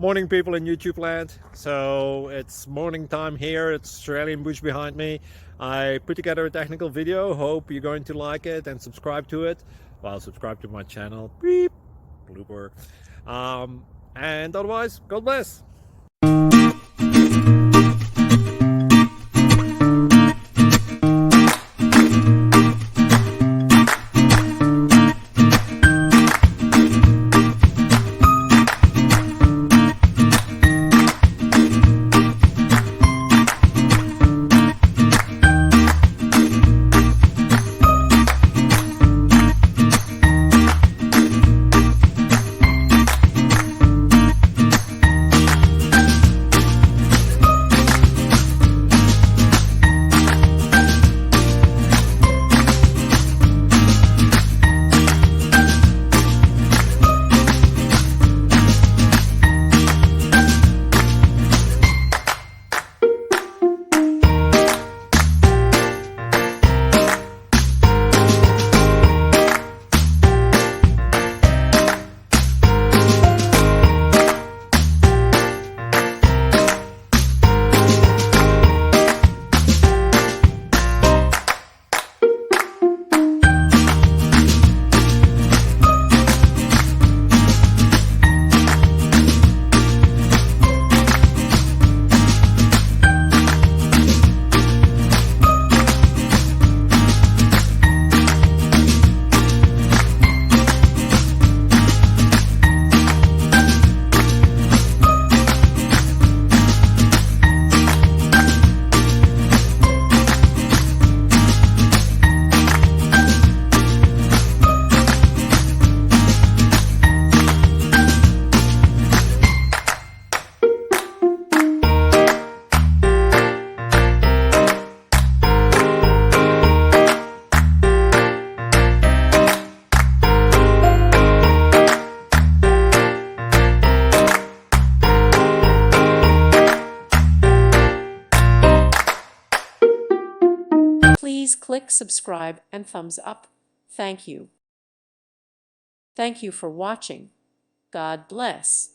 Morning, people in YouTube land. So it's morning time here. It's Australian bush behind me. I put together a technical video. Hope you're going to like it and subscribe to it. Well, subscribe to my channel. Beep. Blooper. And otherwise, God bless. Please click subscribe and thumbs up. Thank you. Thank you for watching. God bless.